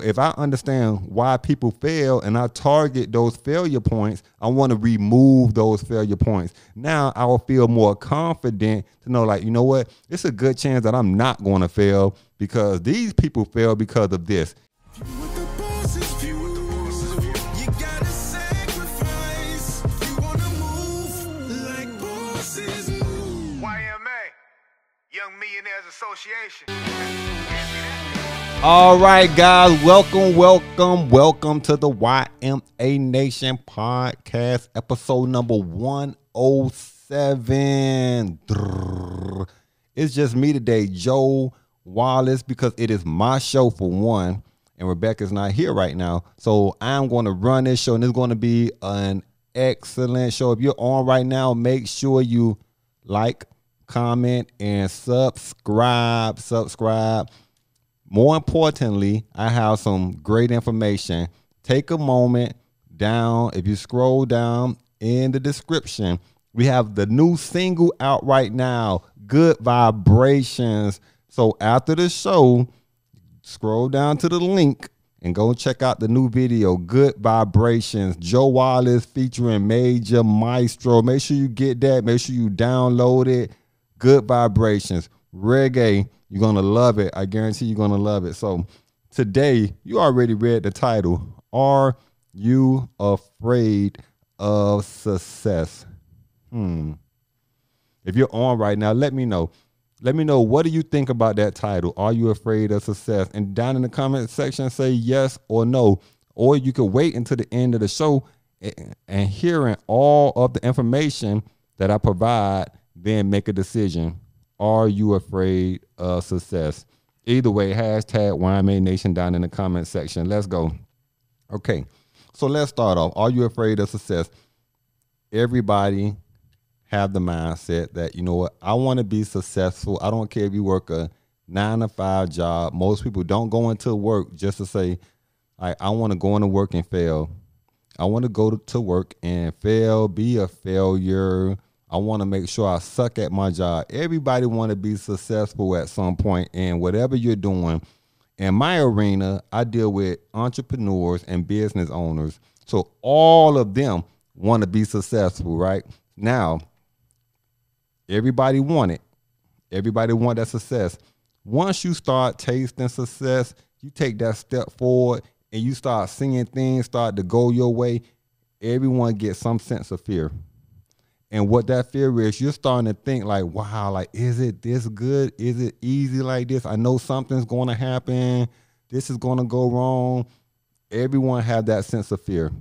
If I understand why people fail and I target those failure points, I want to remove those failure points. Now I will feel more confident to know, like, you know what? It's a good chance that I'm not going to fail because these people fail because of this. YMA, Young Millionaires Association. All right, guys, welcome to the YMA Nation podcast, episode number 107. It's just me today, Joe Wallace, because it is my show for one, and Rebecca's not here right now. So I'm going to run this show, and it's going to be an excellent show. If you're on right now, make sure you like, comment, and subscribe. More importantly, I have some great information. Take a moment down. If you scroll down in the description, we have the new single out right now, Good Vibrations. So after the show, scroll down to the link and go check out the new video, Good Vibrations. Joe Wallace featuring Major Maestro. Make sure you get that. Make sure you download it. Good Vibrations. Reggae. You're going to love it. I guarantee you're going to love it. So today, you already read the title. Are you afraid of success? If you're on right now, let me know. Let me know, what do you think about that title? Are you afraid of success? And down in the comment section, say yes or no. Or you could wait until the end of the show and hearing all of the information that I provide, then make a decision. Are you afraid of success? Either way, hashtag YMA Nation down in the comment section. Let's go. Okay, so let's start off. Are you afraid of success? Everybody have the mindset that, you know what, I want to be successful. I don't care if you work a 9-to-5 job. Most people don't go into work just to say, I want to go into work and fail. I want to go to work and fail, be a failure. I want to make sure I suck at my job. Everybody want to be successful at some point in whatever you're doing. In my arena, I deal with entrepreneurs and business owners. So all of them want to be successful, right? Now, everybody want it. Everybody want that success. Once you start tasting success, you take that step forward and you start seeing things start to go your way, everyone gets some sense of fear. And what that fear is, you're starting to think like, wow, like, is it this good? Is it easy like this? I know something's going to happen. This is going to go wrong. Everyone have that sense of fear.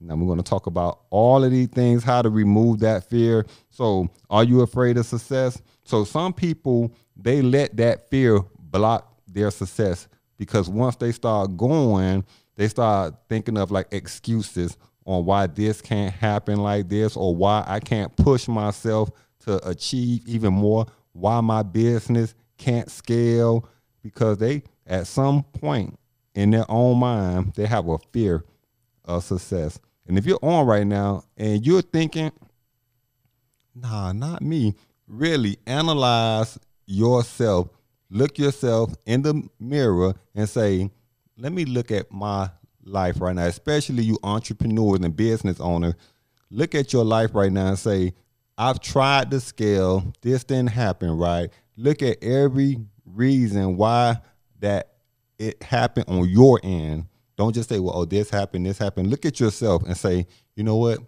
Now we're going to talk about all of these things, how to remove that fear. So are you afraid of success? So some people, they let that fear block their success because once they start going, they start thinking of like excuses on why this can't happen like this, or why I can't push myself to achieve even more, why my business can't scale, because they, at some point in their own mind, they have a fear of success. And if you're on right now and you're thinking, nah, not me, really analyze yourself, look yourself in the mirror and say, let me look at my life right now, especially you entrepreneurs and business owners. Look at your life right now and say, I've tried to scale. This didn't happen, right? Look at every reason why that it happened on your end. Don't just say, well, oh, this happened. Look at yourself and say, you know what?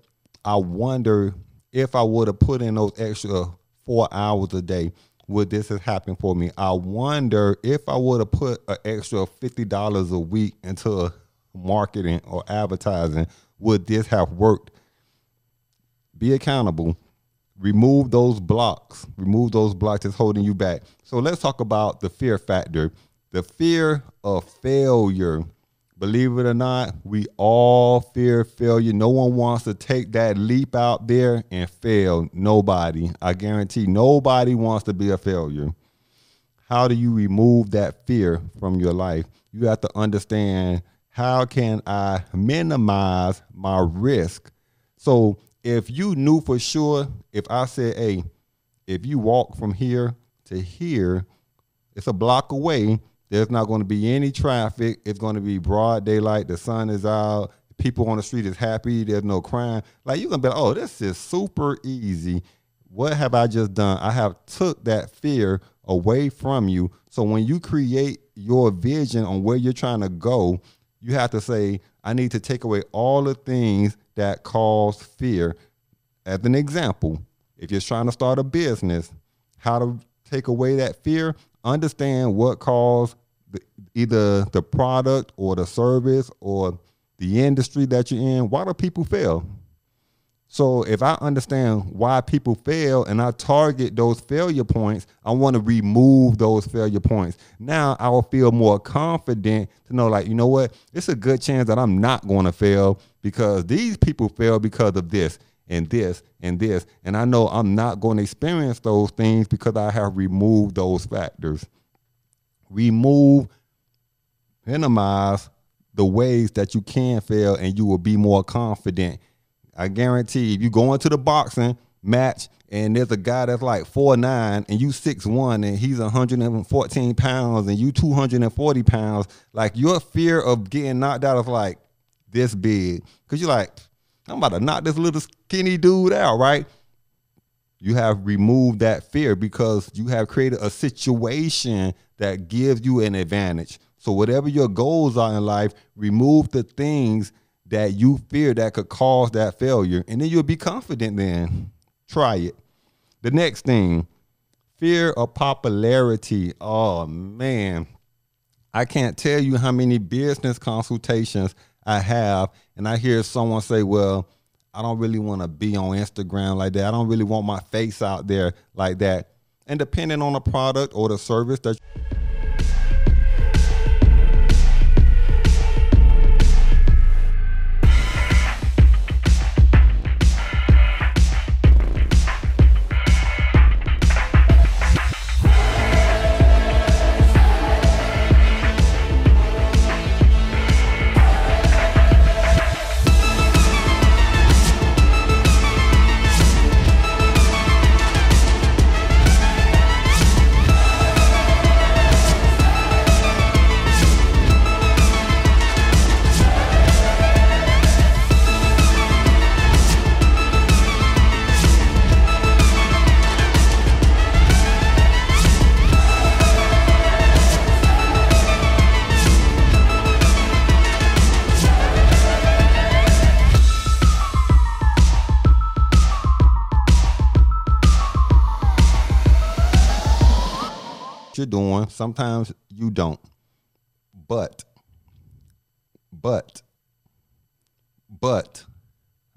I wonder if I would have put in those extra 4 hours a day, would this have happened for me? I wonder if I would have put an extra $50 a week into marketing or advertising, would this have worked? Be accountable. Remove those blocks. Remove those blocks that's holding you back. So let's talk about the fear factor. The fear of failure. Believe it or not, we all fear failure. No one wants to take that leap out there and fail. Nobody. I guarantee nobody wants to be a failure. How do you remove that fear from your life? You have to understand, how can I minimize my risk? So if you knew for sure, if I said, hey, if you walk from here to here, it's a block away, There's not going to be any traffic. It's going to be broad daylight. The sun is out. People on the street is happy. There's no crime. Like, you're going to be like, oh, this is super easy. What have I just done? I have took that fear away from you. So when you create your vision on where you're trying to go, you have to say, I need to take away all the things that cause fear. As an example, if you're trying to start a business, how to take away that fear, understand what caused either the product or the service or the industry that you're in. Why do people fail? So if I understand why people fail and I target those failure points, I want to remove those failure points. Now I will feel more confident to know, like, you know what? It's a good chance that I'm not going to fail because these people fail because of this and this and this. And I know I'm not going to experience those things because I have removed those factors. Minimize the ways that you can fail and you will be more confident. I guarantee if you go into the boxing match and there's a guy that's like 4'9" and you 6'1" and he's 114 pounds and you 240 pounds, like your fear of getting knocked out is like this big. Cause you're like, I'm about to knock this little skinny dude out, right? You have removed that fear because you have created a situation that gives you an advantage. So whatever your goals are in life, remove the things that you fear that could cause that failure. And then you'll be confident then. Try it. The next thing, fear of popularity. Oh, man. I can't tell you how many business consultations I have. And I hear someone say, well, I don't really want to be on Instagram like that. I don't really want my face out there like that. And depending on the product or the service that you're doing, sometimes you don't. But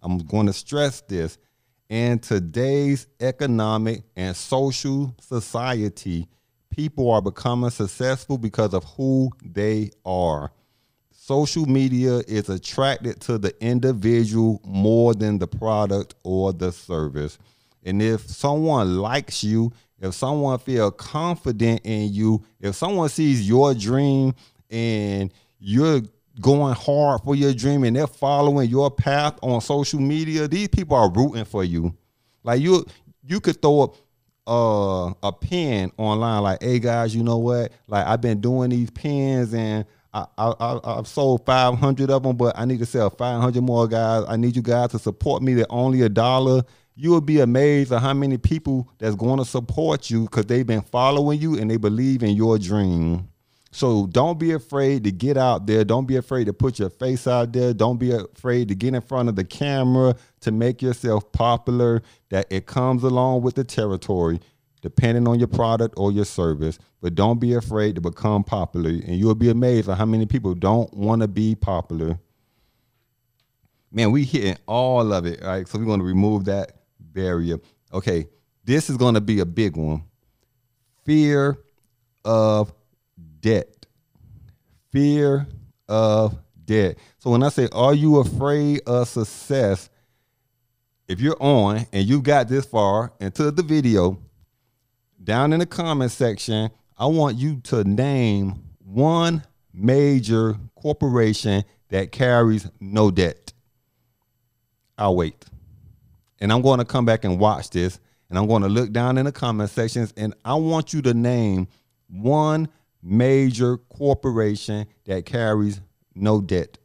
I'm going to stress this. In today's economic and social society, people are becoming successful because of who they are. Social media is attracted to the individual more than the product or the service. And if someone likes you, if someone feels confident in you, if someone sees your dream and you're going hard for your dream and they're following your path on social media, these people are rooting for you. Like you could throw up a pen online like, hey guys, you know what? Like, I've been doing these pens and I've sold 500 of them, but I need to sell 500 more, guys. I need you guys to support me. They're only $1. You will be amazed at how many people that's going to support you because they've been following you and they believe in your dream. So don't be afraid to get out there. Don't be afraid to put your face out there. Don't be afraid to get in front of the camera to make yourself popular. That it comes along with the territory, depending on your product or your service. But don't be afraid to become popular. And you'll be amazed at how many people don't want to be popular. Man, we hitting all of it, right? So we're going to remove that barrier. Okay, this is going to be a big one. Fear of debt. Fear of debt. So when I say, are you afraid of success? If you're on and you got this far into the video, down in the comment section, I want you to name one major corporation that carries no debt. I'll wait. And I'm going to come back and watch this. And I'm going to look down in the comment sections. And I want you to name one major corporation that carries no debt.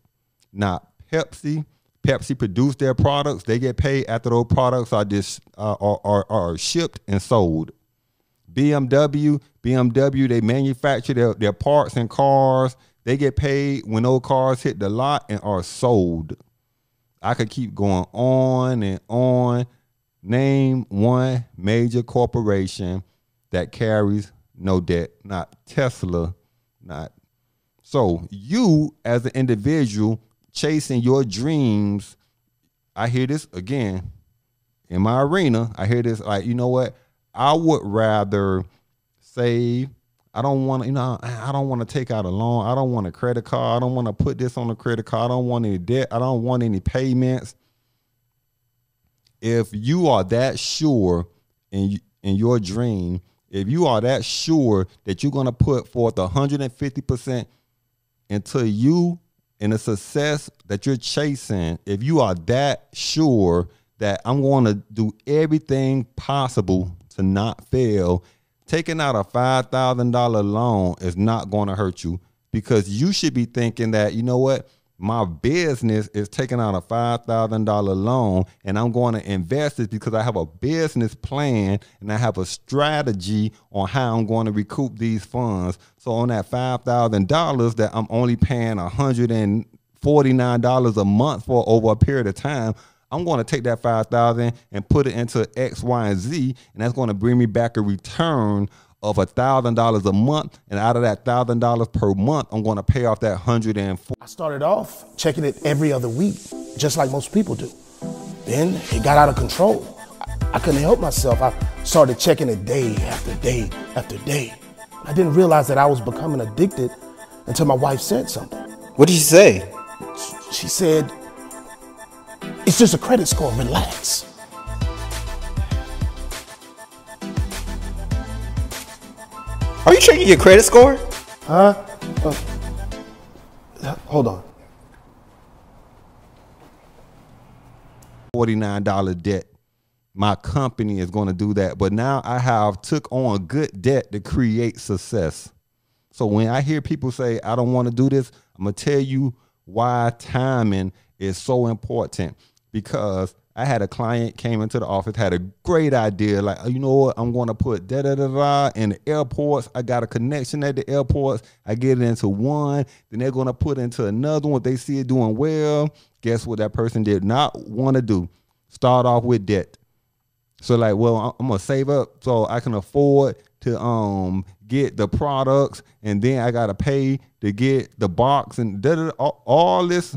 Not Pepsi. Pepsi produce their products. They get paid after those products are shipped and sold. BMW, they manufacture their parts and cars. They get paid when those cars hit the lot and are sold. I could keep going on and on. Name one major corporation that carries no debt. Not Tesla, not. So you as an individual chasing your dreams, I hear this again in my arena. I hear this like, you know what? I would rather save. I don't want to, I don't want to take out a loan. I don't want a credit card. I don't want to put this on a credit card. I don't want any debt. I don't want any payments. If you are that sure in your dream, if you are that sure that you're going to put forth 150% into you and the success that you're chasing, if you are that sure that I'm going to do everything possible to not fail, taking out a $5,000 loan is not going to hurt you, because you should be thinking that, you know what, my business is taking out a $5,000 loan and I'm going to invest it because I have a business plan and I have a strategy on how I'm going to recoup these funds. So on that $5,000 that I'm only paying $149 a month for over a period of time, I'm going to take that $5,000 and put it into X, Y, and Z, and that's going to bring me back a return of $1,000 a month, and out of that $1,000 per month, I'm going to pay off that $140. I started off checking it every other week, just like most people do. Then it got out of control. I couldn't help myself. I started checking it day after day after day. I didn't realize that I was becoming addicted until my wife said something. What did she say? She said, "It's just a credit score, relax." Are you checking your credit score? Huh? Hold on. $49 debt. My company is going to do that. But now I have took on good debt to create success. So when I hear people say, I don't want to do this, I'm going to tell you why timing is so important. Because I had a client came into the office, had a great idea. Like, you know what? I'm going to put da-da-da-da in the airports. I got a connection at the airports. I get it into one. Then they're going to put into another one. If they see it doing well, guess what that person did not want to do? Start off with debt. So like, well, I'm going to save up so I can afford to get the products. And then I got to pay to get the box and da-da-da, all this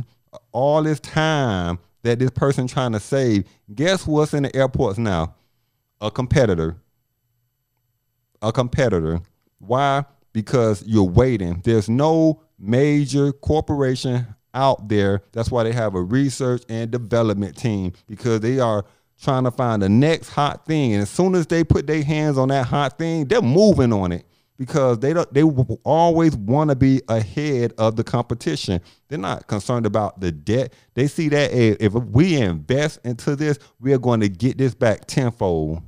time that this person trying to save. Guess what's in the airports now? A competitor. A competitor. Why? Because you're waiting. There's no major corporation out there. That's why they have a research and development team, because they are trying to find the next hot thing. And as soon as they put their hands on that hot thing, they're moving on it, because they always want to be ahead of the competition. They're not concerned about the debt. They see that if we invest into this, we are going to get this back tenfold.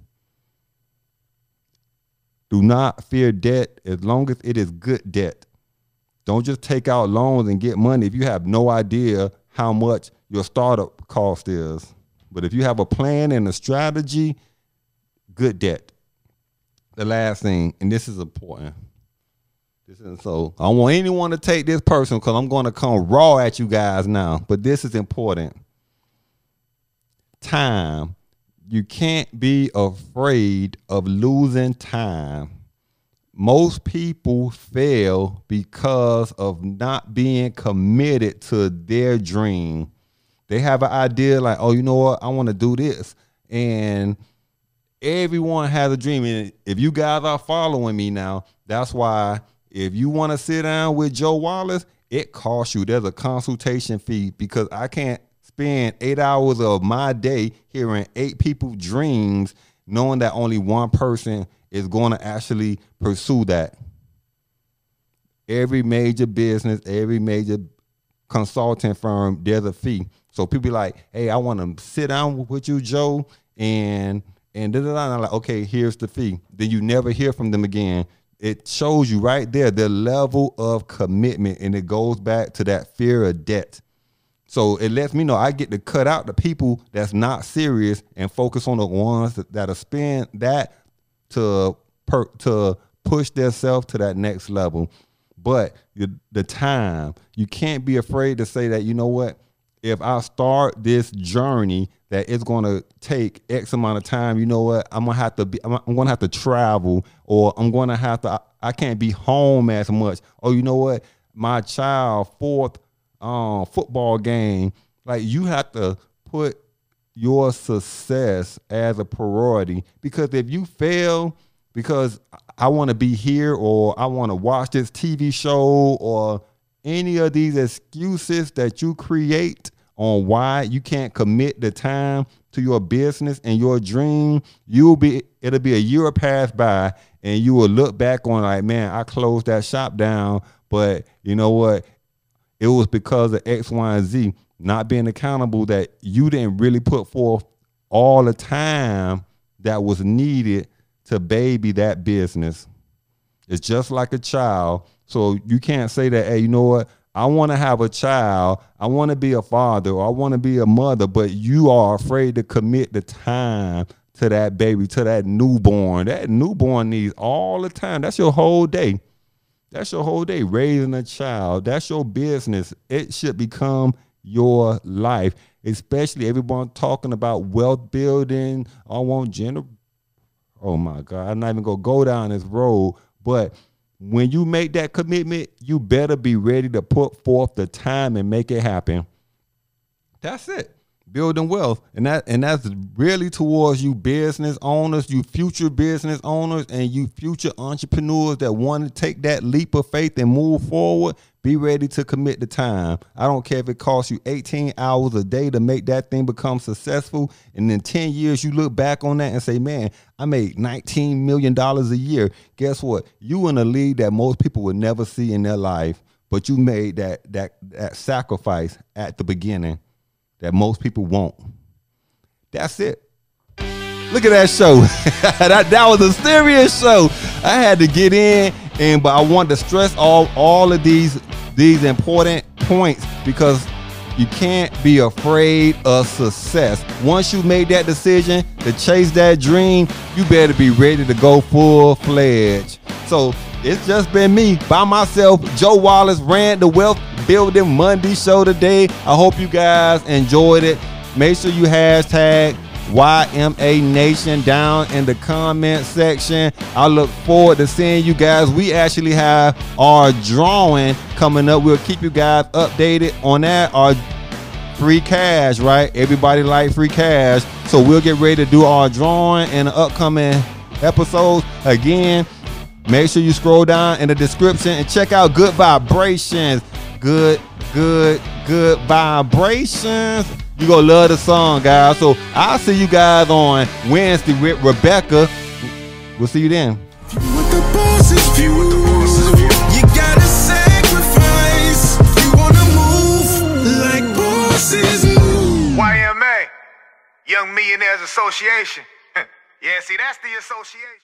Do not fear debt as long as it is good debt. Don't just take out loans and get money if you have no idea how much your startup cost is. But if you have a plan and a strategy, good debt. The last thing, and this is important. So I don't want anyone to take this personal, because I'm going to come raw at you guys now. But this is important. Time. You can't be afraid of losing time. Most people fail because of not being committed to their dream. They have an idea like, oh, you know what? I want to do this. And everyone has a dream. And if you guys are following me now, that's why if you want to sit down with Joe Wallace, it costs you. There's a consultation fee, because I can't spend 8 hours of my day hearing 8 people's dreams, knowing that only one person is going to actually pursue that. Every major business, every major consulting firm, there's a fee. So people be like, hey, I want to sit down with you, Joe, and da-da-da. And I'm like, okay, here's the fee. Then you never hear from them again. it shows you right there the level of commitment, and it goes back to that fear of debt. So it lets me know I get to cut out the people that's not serious and focus on the ones that'll spend that to push themselves to that next level. But the time, you can't be afraid to say that, you know what, if I start this journey that it's going to take X amount of time, you know what, I'm going to have to travel, or I can't be home as much. Or you know what, my child fourth football game, like you have to put your success as a priority, because if you fail because I want to be here, or I want to watch this TV show, or any of these excuses that you create on why you can't commit the time to your business and your dream, it'll be a year pass by and you will look back on like, man, I closed that shop down, but you know what? It was because of X, Y, and Z, not being accountable, that you didn't really put forth all the time that was needed to baby that business. It's just like a child. So you can't say that, hey, you know what? I want to have a child, I want to be a father, or I want to be a mother, but you are afraid to commit the time to that baby, to that newborn. That newborn needs all the time. That's your whole day. That's your whole day, raising a child. That's your business. It should become your life, especially everyone talking about wealth building. I want gender. Oh my God, I'm not even going to go down this road. But when you make that commitment, you better be ready to put forth the time and make it happen. That's it. Building wealth. And that's really towards you business owners, you future business owners, and you future entrepreneurs that want to take that leap of faith and move forward. Be ready to commit the time. I don't care if it costs you 18 hours a day to make that thing become successful. And in 10 years, you look back on that and say, man, I made $19 million a year. Guess what? You in a league that most people would never see in their life, but you made that sacrifice at the beginning that most people won't. That's it. Look at that show. that was a serious show. I had to get in, but I wanted to stress all of these important points, because you can't be afraid of success. Once you make that decision to chase that dream, you better be ready to go full-fledged. So it's just been me by myself. Joe Wallace ran the Wealth Building Monday show today. I hope you guys enjoyed it. Make sure you hashtag YMA Nation down in the comment section. I look forward to seeing you guys. We actually have our drawing coming up. We'll keep you guys updated on that. Our free cash, right? Everybody like free cash. So we'll get ready to do our drawing in the upcoming episodes. Again, make sure you scroll down in the description and check out Good Vibrations. Good Vibrations. You're going to love the song, guys. So I'll see you guys on Wednesday with Rebecca. We'll see you then. What the boss's view? You gotta sacrifice. You wanna move like bosses move. YMA, Young Millionaires Association. Yeah, see, that's the association.